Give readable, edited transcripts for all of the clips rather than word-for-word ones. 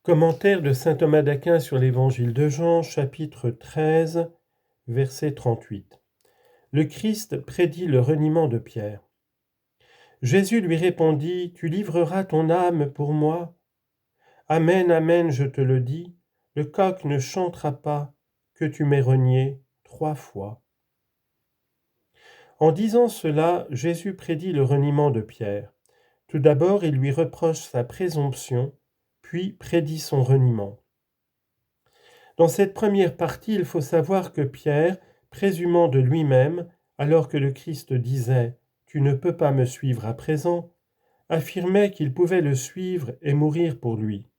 Commentaire de saint Thomas d'Aquin sur l'Évangile de Jean, chapitre 13, verset 38. Le Christ prédit le reniement de Pierre. Jésus lui répondit, « Tu livreras ton âme pour moi ? Amen, amen, je te le dis, le coq ne chantera pas que tu m'aies renié 3 fois. » En disant cela, Jésus prédit le reniement de Pierre. Tout d'abord, il lui reproche sa présomption, puis prédit son reniement. Dans cette première partie, il faut savoir que Pierre, présumant de lui-même, alors que le Christ disait « Tu ne peux pas me suivre à présent », affirmait qu'il pouvait le suivre et mourir pour lui.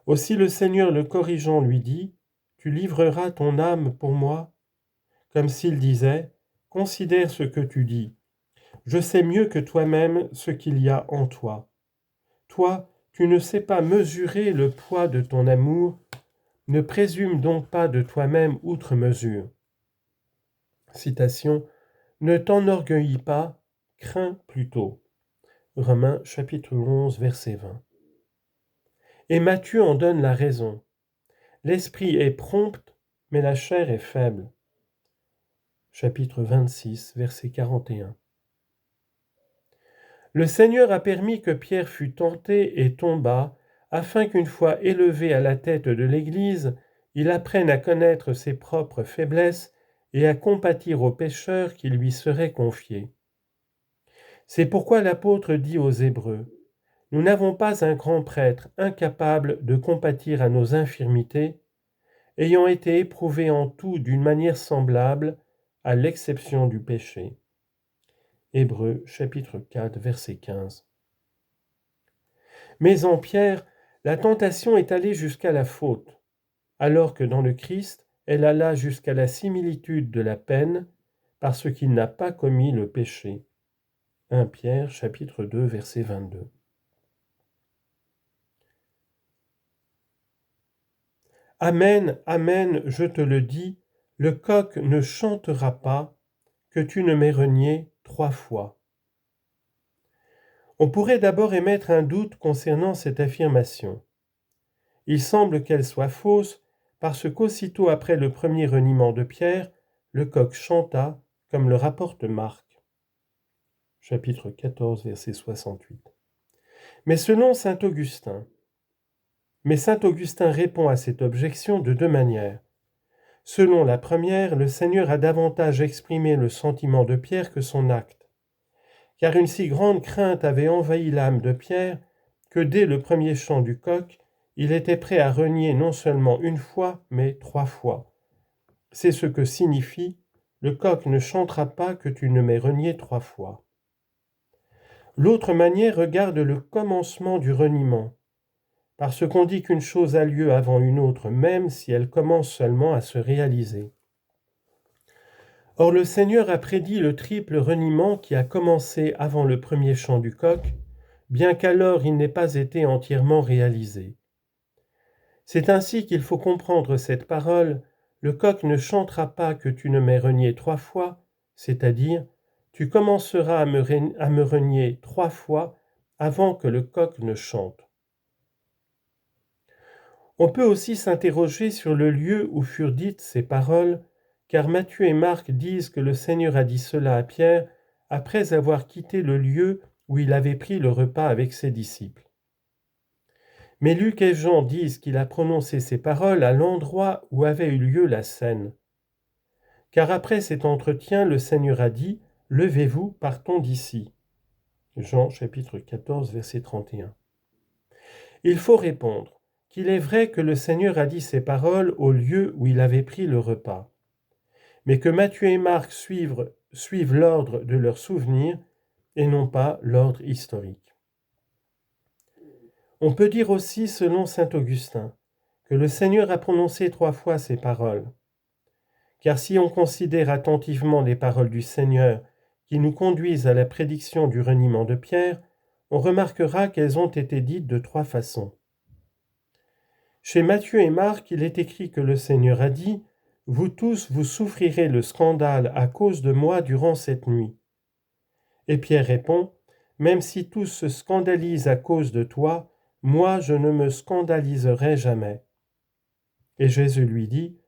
Aussi le Seigneur le corrigeant lui dit « Tu livreras ton âme pour moi », comme s'il disait « Considère ce que tu dis. Je sais mieux que toi-même ce qu'il y a en toi. Toi, tu ne sais pas mesurer le poids de ton amour. Ne présume donc pas de toi-même outre mesure. » Citation. Ne t'enorgueillis pas, crains plutôt. Romains chapitre 11, verset 20. Et Matthieu en donne la raison. L'esprit est prompt, mais la chair est faible. Chapitre 26, verset 41. Le Seigneur a permis que Pierre fût tenté et tomba, afin qu'une fois élevé à la tête de l'Église, il apprenne à connaître ses propres faiblesses et à compatir aux pécheurs qui lui seraient confiés. C'est pourquoi l'apôtre dit aux Hébreux, « Nous n'avons pas un grand prêtre incapable de compatir à nos infirmités, ayant été éprouvé en tout d'une manière semblable, à l'exception du péché. » Hébreux chapitre 4, verset 15. Mais en Pierre, la tentation est allée jusqu'à la faute, alors que dans le Christ, elle alla jusqu'à la similitude de la peine, parce qu'il n'a pas commis le péché. 1 Pierre chapitre 2, verset 22. Amen, amen, je te le dis, le coq ne chantera pas que tu ne m'aies renié 3 fois. On pourrait d'abord émettre un doute concernant cette affirmation. Il semble qu'elle soit fausse parce qu'aussitôt après le premier reniement de Pierre, le coq chanta, comme le rapporte Marc. Chapitre 14, verset 68. Mais saint Augustin répond à cette objection de 2 manières. Selon la première, le Seigneur a davantage exprimé le sentiment de Pierre que son acte, car une si grande crainte avait envahi l'âme de Pierre que dès le premier chant du coq, il était prêt à renier non seulement 1 fois, mais 3 fois. C'est ce que signifie « le coq ne chantera pas que tu ne m'aies renié 3 fois ». L'autre manière regarde le commencement du reniement, parce qu'on dit qu'une chose a lieu avant une autre, même si elle commence seulement à se réaliser. Or le Seigneur a prédit le triple reniement qui a commencé avant le premier chant du coq, bien qu'alors il n'ait pas été entièrement réalisé. C'est ainsi qu'il faut comprendre cette parole, « Le coq ne chantera pas que tu ne m'aies renié 3 fois », c'est-à-dire « Tu commenceras à me renier 3 fois avant que le coq ne chante ». On peut aussi s'interroger sur le lieu où furent dites ces paroles, car Matthieu et Marc disent que le Seigneur a dit cela à Pierre après avoir quitté le lieu où il avait pris le repas avec ses disciples. Mais Luc et Jean disent qu'il a prononcé ces paroles à l'endroit où avait eu lieu la scène. Car après cet entretien, le Seigneur a dit « Levez-vous, partons d'ici ». Jean chapitre 14, verset 31. Il faut répondre qu'il est vrai que le Seigneur a dit ces paroles au lieu où il avait pris le repas, mais que Matthieu et Marc suivent l'ordre de leur souvenir et non pas l'ordre historique. On peut dire aussi, selon saint Augustin, que le Seigneur a prononcé 3 fois ces paroles. Car si on considère attentivement les paroles du Seigneur qui nous conduisent à la prédiction du reniement de Pierre, on remarquera qu'elles ont été dites de 3 façons. Chez Matthieu et Marc, il est écrit que le Seigneur a dit « Vous tous, vous souffrirez le scandale à cause de moi durant cette nuit. » Et Pierre répond « Même si tous se scandalisent à cause de toi, moi je ne me scandaliserai jamais. Et Jésus lui dit,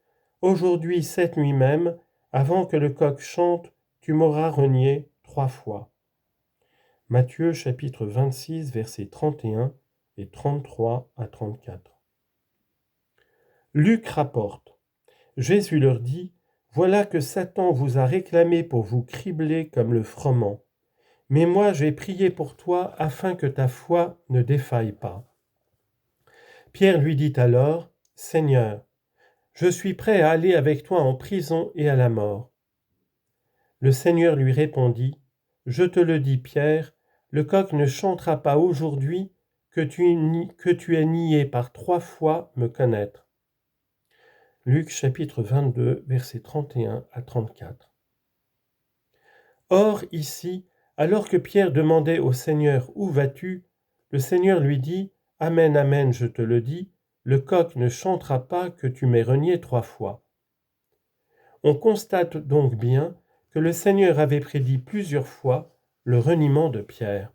aujourd'hui, cette nuit même, avant que le coq chante, tu m'auras renié 3 fois. Matthieu chapitre 26, versets 31 et 33 à 34. Luc rapporte, Jésus leur dit, voilà que Satan vous a réclamé pour vous cribler comme le froment. Mais moi j'ai prié pour toi afin que ta foi ne défaille pas. Pierre lui dit alors, Seigneur, je suis prêt à aller avec toi en prison et à la mort. Le Seigneur lui répondit, je te le dis Pierre, le coq ne chantera pas aujourd'hui que tu aies nié par 3 fois me connaître. Luc chapitre 22, versets 31 à 34. Or ici, alors que Pierre demandait au Seigneur « Où vas-tu ?» le Seigneur lui dit « Amen, amen, je te le dis, le coq ne chantera pas que tu m'aies renié 3 fois. » On constate donc bien que le Seigneur avait prédit plusieurs fois le reniement de Pierre.